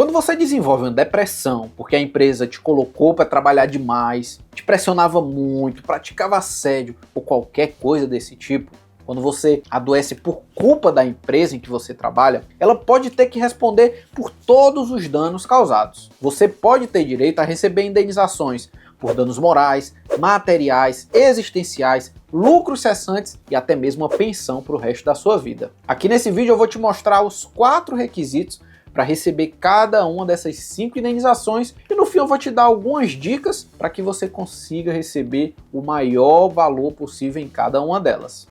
Quando você desenvolve uma depressão porque a empresa te colocou para trabalhar demais, te pressionava muito, praticava assédio ou qualquer coisa desse tipo, quando você adoece por culpa da empresa em que você trabalha, ela pode ter que responder por todos os danos causados. Você pode ter direito a receber indenizações por danos morais, materiais, existenciais, lucros cessantes e até mesmo uma pensão para o resto da sua vida. Aqui nesse vídeo eu vou te mostrar os 4 requisitos para receber cada uma dessas 5 indenizações e no fim eu vou te dar algumas dicas para que você consiga receber o maior valor possível em cada uma delas.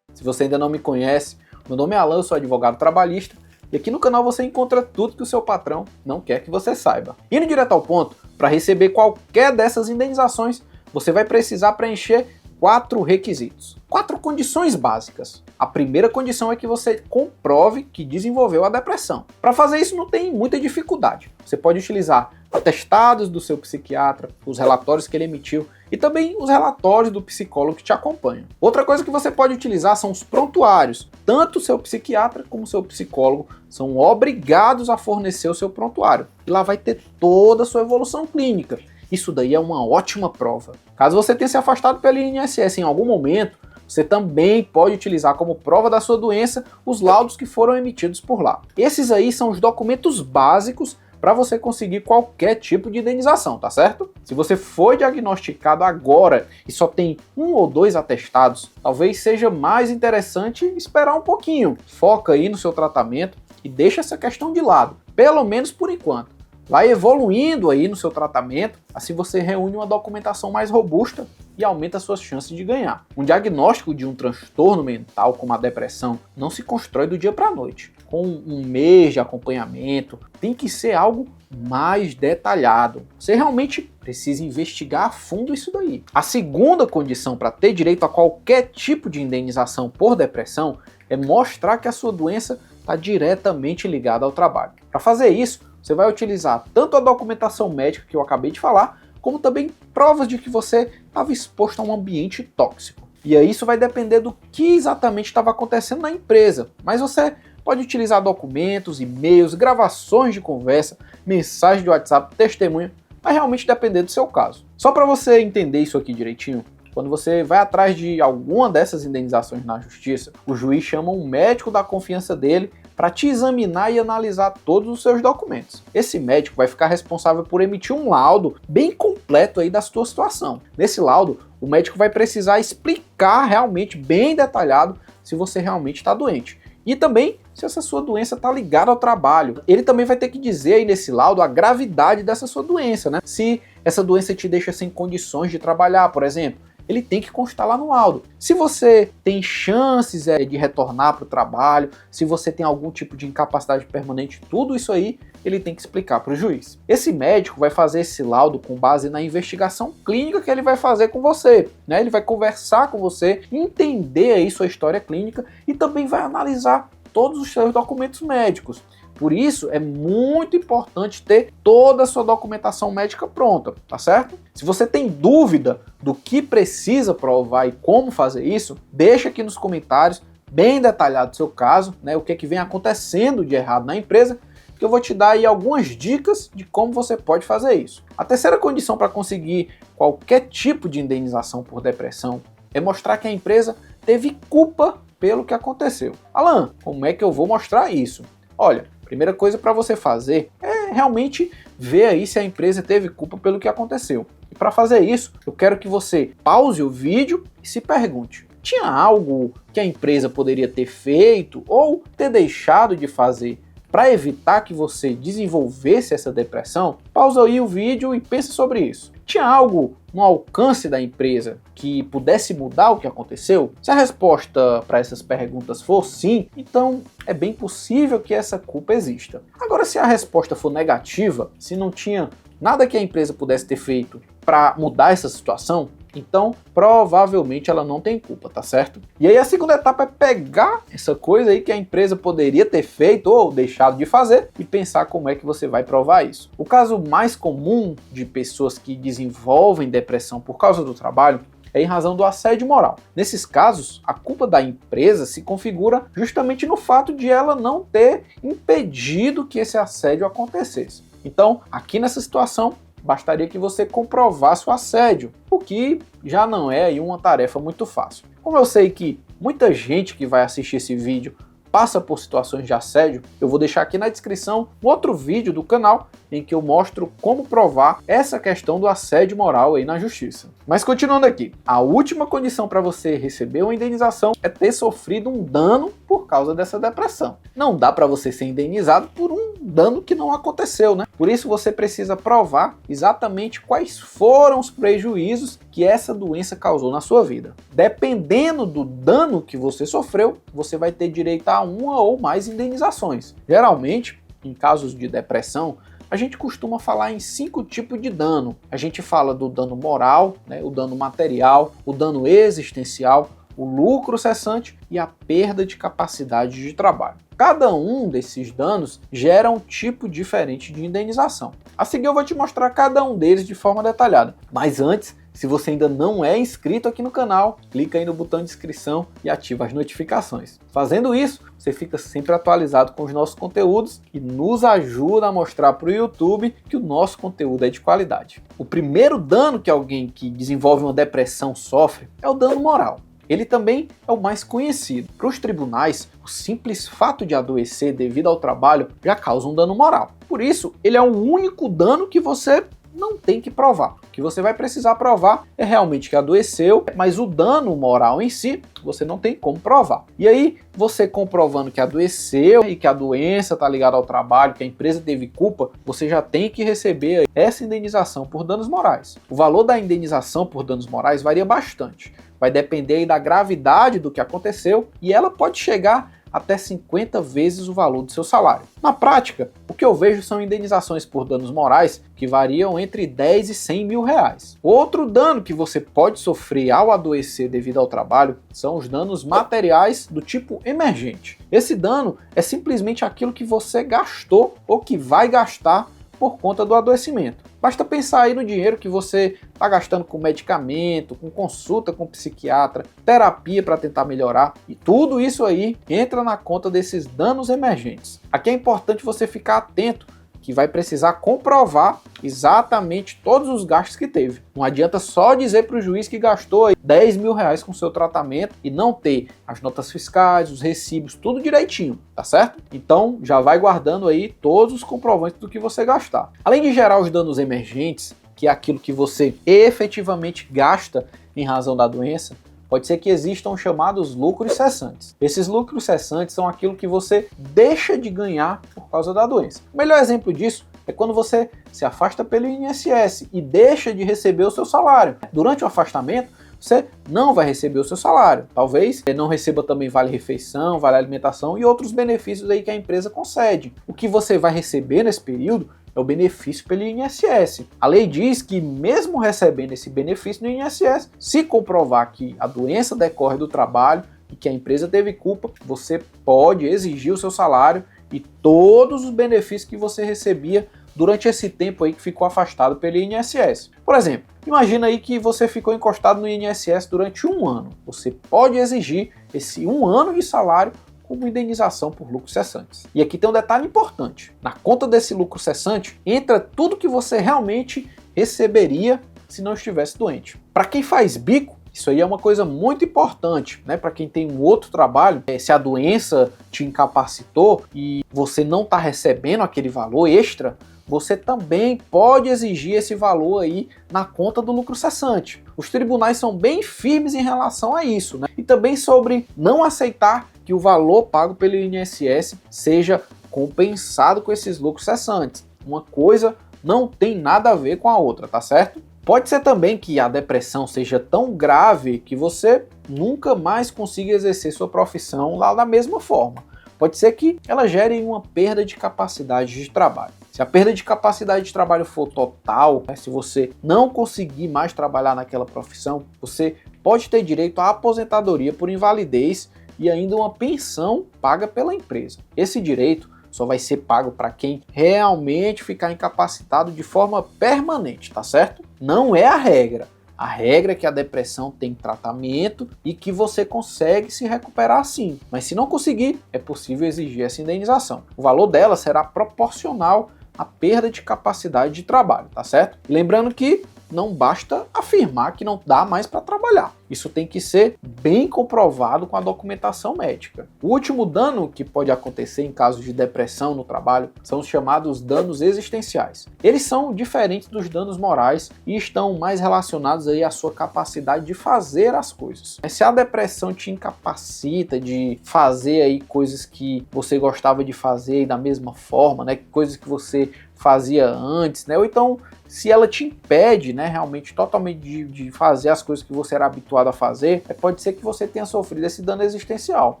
Se você ainda não me conhece, meu nome é Alan, eu sou advogado trabalhista e aqui no canal você encontra tudo que o seu patrão não quer que você saiba. Indo direto ao ponto, para receber qualquer dessas indenizações, você vai precisar preencher 4 requisitos, 4 condições básicas. A primeira condição é que você comprove que desenvolveu a depressão. Para fazer isso não tem muita dificuldade. Você pode utilizar atestados do seu psiquiatra, os relatórios que ele emitiu e também os relatórios do psicólogo que te acompanha. Outra coisa que você pode utilizar são os prontuários. Tanto o seu psiquiatra como o seu psicólogo são obrigados a fornecer o seu prontuário. E lá vai ter toda a sua evolução clínica. Isso daí é uma ótima prova. Caso você tenha se afastado pelo INSS em algum momento, você também pode utilizar como prova da sua doença os laudos que foram emitidos por lá. Esses aí são os documentos básicos para você conseguir qualquer tipo de indenização, tá certo? Se você foi diagnosticado agora e só tem 1 ou 2 atestados, talvez seja mais interessante esperar um pouquinho. Foca aí no seu tratamento e deixa essa questão de lado, pelo menos por enquanto. Vai evoluindo aí no seu tratamento, assim você reúne uma documentação mais robusta e aumenta as suas chances de ganhar. Um diagnóstico de um transtorno mental como a depressão não se constrói do dia para a noite. Com um mês de acompanhamento, tem que ser algo mais detalhado. Você realmente precisa investigar a fundo isso daí. A segunda condição para ter direito a qualquer tipo de indenização por depressão é mostrar que a sua doença está diretamente ligada ao trabalho. Para fazer isso, você vai utilizar tanto a documentação médica que eu acabei de falar, como também provas de que você estava exposto a um ambiente tóxico. E aí isso vai depender do que exatamente estava acontecendo na empresa, mas você pode utilizar documentos, e-mails, gravações de conversa, mensagem de WhatsApp, testemunha, vai realmente depender do seu caso. Só para você entender isso aqui direitinho, quando você vai atrás de alguma dessas indenizações na justiça, o juiz chama um médico da confiança dele para te examinar e analisar todos os seus documentos. Esse médico vai ficar responsável por emitir um laudo bem completo aí da sua situação. Nesse laudo, o médico vai precisar explicar realmente bem detalhado se você realmente está doente. E também se essa sua doença está ligada ao trabalho. Ele também vai ter que dizer aí nesse laudo a gravidade dessa sua doença, né? Se essa doença te deixa sem condições de trabalhar, por exemplo, ele tem que constar lá no laudo. Se você tem chances de retornar para o trabalho, se você tem algum tipo de incapacidade permanente, tudo isso aí ele tem que explicar para o juiz. Esse médico vai fazer esse laudo com base na investigação clínica que ele vai fazer com você, né? Ele vai conversar com você, entender aí sua história clínica e também vai analisar todos os seus documentos médicos. Por isso, é muito importante ter toda a sua documentação médica pronta, tá certo? Se você tem dúvida do que precisa provar e como fazer isso, deixa aqui nos comentários, bem detalhado o seu caso, né, o que é que vem acontecendo de errado na empresa, que eu vou te dar aí algumas dicas de como você pode fazer isso. A terceira condição para conseguir qualquer tipo de indenização por depressão é mostrar que a empresa teve culpa pelo que aconteceu. Alan, como é que eu vou mostrar isso? Olha, primeira coisa para você fazer é realmente ver aí se a empresa teve culpa pelo que aconteceu. E para fazer isso, eu quero que você pause o vídeo e se pergunte: tinha algo que a empresa poderia ter feito ou ter deixado de fazer para evitar que você desenvolvesse essa depressão? Pausa aí o vídeo e pense sobre isso. Tinha algo no alcance da empresa que pudesse mudar o que aconteceu? Se a resposta para essas perguntas for sim, então é bem possível que essa culpa exista. Agora, se a resposta for negativa, se não tinha nada que a empresa pudesse ter feito para mudar essa situação, então provavelmente ela não tem culpa, tá certo? E aí a segunda etapa é pegar essa coisa aí que a empresa poderia ter feito ou deixado de fazer e pensar como é que você vai provar isso. O caso mais comum de pessoas que desenvolvem depressão por causa do trabalho é em razão do assédio moral. Nesses casos, a culpa da empresa se configura justamente no fato de ela não ter impedido que esse assédio acontecesse. Então, aqui nessa situação, bastaria que você comprovasse o assédio, o que já não é aí uma tarefa muito fácil. Como eu sei que muita gente que vai assistir esse vídeo passa por situações de assédio, eu vou deixar aqui na descrição um outro vídeo do canal em que eu mostro como provar essa questão do assédio moral aí na justiça. Mas continuando aqui, a última condição para você receber uma indenização é ter sofrido um dano por causa dessa depressão. Não dá para você ser indenizado por um dano que não aconteceu, né? Por isso você precisa provar exatamente quais foram os prejuízos que essa doença causou na sua vida. Dependendo do dano que você sofreu, você vai ter direito a uma ou mais indenizações. Geralmente, em casos de depressão, a gente costuma falar em 5 tipos de dano. A gente fala do dano moral, né, o dano material, o dano existencial, o lucro cessante e a perda de capacidade de trabalho. Cada um desses danos gera um tipo diferente de indenização. A seguir eu vou te mostrar cada um deles de forma detalhada. Mas antes, se você ainda não é inscrito aqui no canal, clica aí no botão de inscrição e ativa as notificações. Fazendo isso, você fica sempre atualizado com os nossos conteúdos e nos ajuda a mostrar para o YouTube que o nosso conteúdo é de qualidade. O primeiro dano que alguém que desenvolve uma depressão sofre é o dano moral. Ele também é o mais conhecido. Para os tribunais, o simples fato de adoecer devido ao trabalho já causa um dano moral. Por isso, ele é o único dano que você não tem que provar. O que você vai precisar provar é realmente que adoeceu, mas o dano moral em si, você não tem como provar. E aí, você comprovando que adoeceu e que a doença está ligada ao trabalho, que a empresa teve culpa, você já tem que receber essa indenização por danos morais. O valor da indenização por danos morais varia bastante. Vai depender aí da gravidade do que aconteceu e ela pode chegar até 50 vezes o valor do seu salário. Na prática, o que eu vejo são indenizações por danos morais que variam entre 10 e 100 mil reais. Outro dano que você pode sofrer ao adoecer devido ao trabalho são os danos materiais do tipo emergente. Esse dano é simplesmente aquilo que você gastou ou que vai gastar por conta do adoecimento. Basta pensar aí no dinheiro que você está gastando com medicamento, com consulta com psiquiatra, terapia para tentar melhorar, e tudo isso aí entra na conta desses danos emergentes. Aqui é importante você ficar atento que vai precisar comprovar exatamente todos os gastos que teve. Não adianta só dizer para o juiz que gastou 10 mil reais com seu tratamento e não ter as notas fiscais, os recibos, tudo direitinho, tá certo? Então já vai guardando aí todos os comprovantes do que você gastar. Além de gerar os danos emergentes, que é aquilo que você efetivamente gasta em razão da doença, pode ser que existam chamados lucros cessantes. Esses lucros cessantes são aquilo que você deixa de ganhar por causa da doença. O melhor exemplo disso é quando você se afasta pelo INSS e deixa de receber o seu salário. Durante o afastamento, você não vai receber o seu salário. Talvez não receba também vale-refeição, vale-alimentação e outros benefícios aí que a empresa concede. O que você vai receber nesse período é o benefício pelo INSS. A lei diz que mesmo recebendo esse benefício no INSS, se comprovar que a doença decorre do trabalho e que a empresa teve culpa, você pode exigir o seu salário e todos os benefícios que você recebia durante esse tempo aí que ficou afastado pelo INSS. Por exemplo, imagina aí que você ficou encostado no INSS durante um ano. Você pode exigir esse um ano de salário como indenização por lucros cessantes. E aqui tem um detalhe importante. Na conta desse lucro cessante, entra tudo que você realmente receberia se não estivesse doente. Para quem faz bico, isso aí é uma coisa muito importante, né? Para quem tem um outro trabalho, se a doença te incapacitou e você não está recebendo aquele valor extra, você também pode exigir esse valor aí na conta do lucro cessante. Os tribunais são bem firmes em relação a isso, né? E também sobre não aceitar que o valor pago pelo INSS seja compensado com esses lucros cessantes. Uma coisa não tem nada a ver com a outra, tá certo? Pode ser também que a depressão seja tão grave que você nunca mais consiga exercer sua profissão lá da mesma forma. Pode ser que ela gere uma perda de capacidade de trabalho. Se a perda de capacidade de trabalho for total, se você não conseguir mais trabalhar naquela profissão, você pode ter direito à aposentadoria por invalidez e ainda uma pensão paga pela empresa. Esse direito só vai ser pago para quem realmente ficar incapacitado de forma permanente, tá certo? Não é a regra. A regra é que a depressão tem tratamento e que você consegue se recuperar sim, mas se não conseguir, é possível exigir essa indenização. O valor dela será proporcional à perda de capacidade de trabalho, tá certo? E lembrando que não basta afirmar que não dá mais para trabalhar. Isso tem que ser bem comprovado com a documentação médica. O último dano que pode acontecer em caso de depressão no trabalho são os chamados danos existenciais. Eles são diferentes dos danos morais e estão mais relacionados aí à sua capacidade de fazer as coisas. Se a depressão te incapacita de fazer aí coisas que você gostava de fazer da mesma forma, né, coisas que você fazia antes, né, ou então se ela te impede, né, realmente totalmente de fazer as coisas que você era habituado a fazer, pode ser que você tenha sofrido esse dano existencial.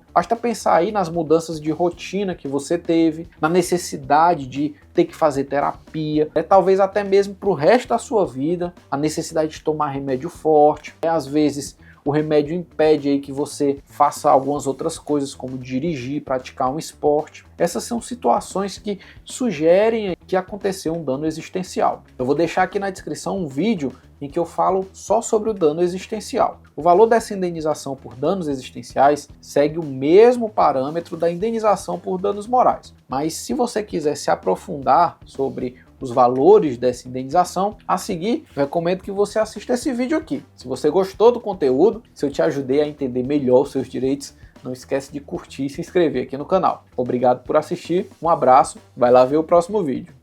Basta pensar aí nas mudanças de rotina que você teve, na necessidade de ter que fazer terapia, talvez até mesmo para o resto da sua vida, a necessidade de tomar remédio forte, às vezes o remédio impede aí que você faça algumas outras coisas, como dirigir, praticar um esporte. Essas são situações que sugerem que aconteceu um dano existencial. Eu vou deixar aqui na descrição um vídeo em que eu falo só sobre o dano existencial. O valor dessa indenização por danos existenciais segue o mesmo parâmetro da indenização por danos morais. Mas se você quiser se aprofundar sobre os valores dessa indenização, a seguir, eu recomendo que você assista esse vídeo aqui. Se você gostou do conteúdo, se eu te ajudei a entender melhor os seus direitos, não esquece de curtir e se inscrever aqui no canal. Obrigado por assistir, um abraço, vai lá ver o próximo vídeo.